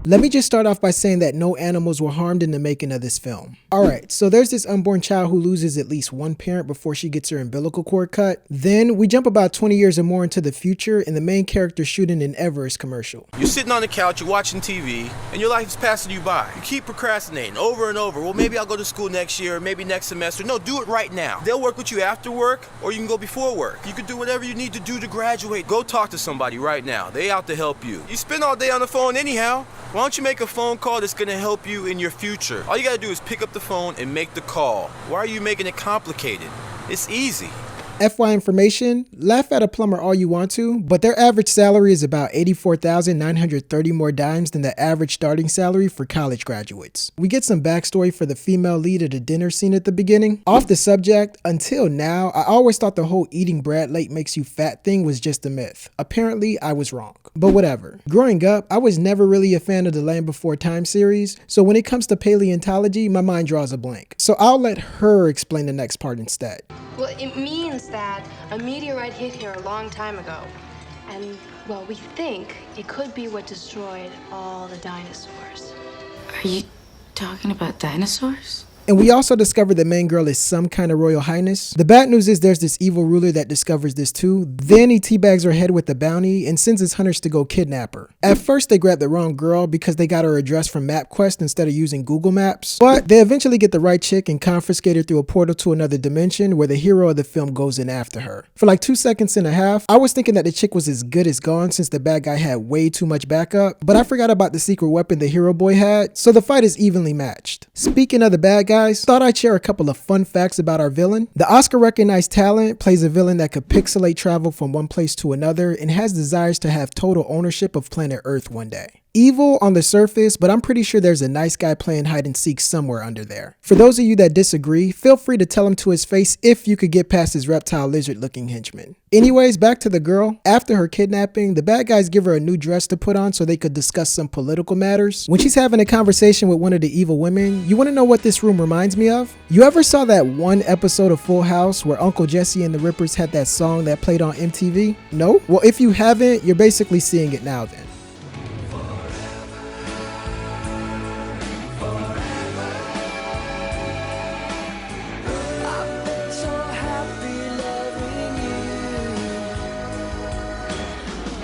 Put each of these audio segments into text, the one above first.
Let me just start off by saying that no animals were harmed in the making of this film. Alright, so there's this unborn child who loses at least one parent before she gets her umbilical cord cut. Then we jump about 20 years or more into the future and the main character shooting an Everest commercial. You're sitting on the couch, you're watching TV, and your life is passing you by. You keep procrastinating over and over. Well, maybe I'll go to school next year, or maybe next semester. No, do it right now. They'll work with you after work, or you can go before work. You can do whatever you need to do to graduate. Go talk to somebody right now. They out to help you. You spend all day on the phone anyhow. Why don't you make a phone call that's gonna help you in your future? All you gotta do is pick up the phone and make the call. Why are you making it complicated? It's easy. FY information, laugh at a plumber all you want to, but their average salary is about 84,930 more dimes than the average starting salary for college graduates. We get some backstory for the female lead of the dinner scene at the beginning. Off the subject, until now, I always thought the whole eating bread late makes you fat thing was just a myth. Apparently, I was wrong. But whatever. Growing up, I was never really a fan of the Land Before Time series, so when it comes to paleontology, my mind draws a blank. So I'll let her explain the next part instead. Well, it means that a meteorite hit here a long time ago. And, well, we think it could be what destroyed all the dinosaurs. Are you talking about dinosaurs? And we also discover the main girl is some kind of royal highness. The bad news is there's this evil ruler that discovers this too. Then he teabags her head with a bounty and sends his hunters to go kidnap her. At first they grab the wrong girl because they got her address from MapQuest instead of using Google Maps. But they eventually get the right chick and confiscate her through a portal to another dimension where the hero of the film goes in after her. For like 2.5 seconds, I was thinking that the chick was as good as gone since the bad guy had way too much backup. But I forgot about the secret weapon the hero boy had, so the fight is evenly matched. Speaking of the bad guys, thought I'd share a couple of fun facts about our villain. The Oscar-recognized talent plays a villain that could pixelate travel from one place to another and has desires to have total ownership of planet Earth one day. Evil on the surface, but I'm pretty sure there's a nice guy playing hide and seek somewhere under there. For those of you that disagree, feel free to tell him to his face if you could get past his reptile lizard looking henchman. Anyways, back to the girl. After her kidnapping, the bad guys give her a new dress to put on so they could discuss some political matters. When she's having a conversation with one of the evil women, you want to know what this room reminds me of? You ever saw that one episode of Full House where Uncle Jesse and the Rippers had that song that played on MTV? No? Well, if you haven't, you're basically seeing it now then.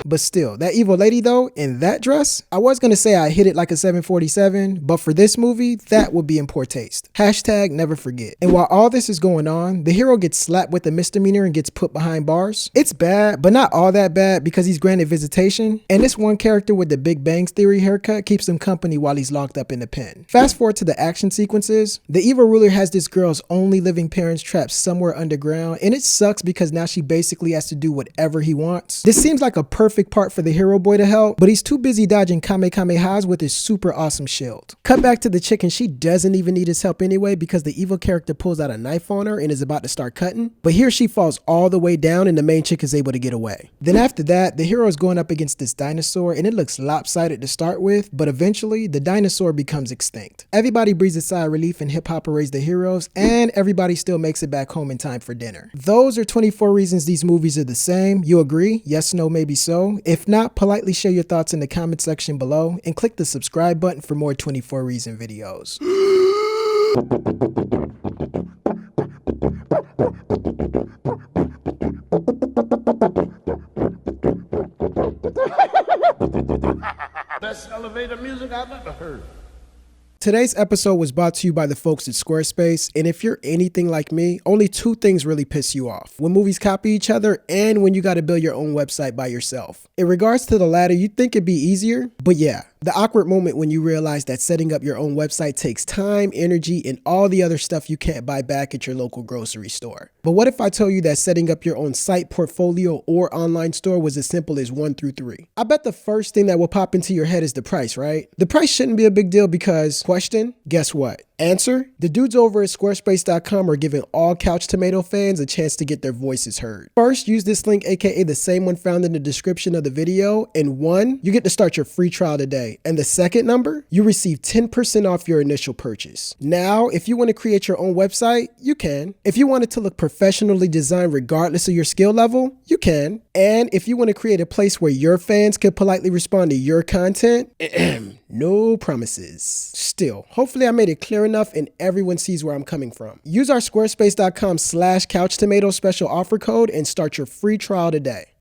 But still, that evil lady though, in that dress, I was gonna say I hit it like a 747, but for this movie, that would be in poor taste. Hashtag never forget. And while all this is going on, the hero gets slapped with a misdemeanor and gets put behind bars. It's bad, but not all that bad because he's granted visitation. And this one character with the Big Bang Theory haircut keeps him company while he's locked up in the pen. Fast forward to the action sequences. The evil ruler has this girl's only living parents trapped somewhere underground, and it sucks because now she basically has to do whatever he wants. This seems like a perfect part for the hero boy to help, but he's too busy dodging Kamehamehas with his super awesome shield. Cut back to the chick and she doesn't even need his help anyway because the evil character pulls out a knife on her and is about to start cutting, but here she falls all the way down and the main chick is able to get away. Then after that, the hero is going up against this dinosaur and it looks lopsided to start with, but eventually the dinosaur becomes extinct. Everybody breathes a sigh of relief and hip hop arrays the heroes, and everybody still makes it back home in time for dinner. Those are 24 reasons these movies are the same. You agree? Yes, no, maybe so. If not, politely share your thoughts in the comment section below and click the subscribe button for more 24 Reason videos. Best elevator music I've ever heard. Today's episode was brought to you by the folks at Squarespace, and if you're anything like me, only two things really piss you off: when movies copy each other and when you gotta build your own website by yourself. In regards to the latter, you'd think it'd be easier, but yeah, the awkward moment when you realize that setting up your own website takes time, energy, and all the other stuff you can't buy back at your local grocery store. But what if I told you that setting up your own site, portfolio, or online store was as simple as 1 through 3? I bet the first thing that will pop into your head is the price, right? The price shouldn't be a big deal because, question, guess what? Answer: the dudes over at squarespace.com are giving all Couch Tomato fans a chance to get their voices heard. First, use this link, aka the same one found in the description of the video, and 1, you get to start your free trial today. And the second number, you receive 10% off your initial purchase. Now, if you want to create your own website, you can. If you want it to look professionally designed regardless of your skill level, you can. And if you want to create a place where your fans can politely respond to your content, No promises. Still, hopefully I made it clear enough and everyone sees where I'm coming from. Use our squarespace.com/couchtomato special offer code and start your free trial today.